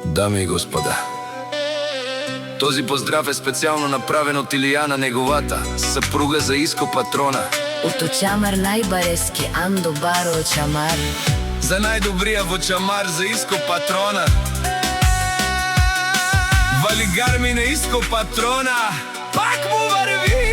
Дами и господа, този поздрав е специјално направен од Илијана, неговата сапруга за Иско Патрона. Ото чамар најбарески Андо Баро чамар. За најдобрија во чамар за Иско Патрона. Вали гарми на Иско Патрона, пак му върви!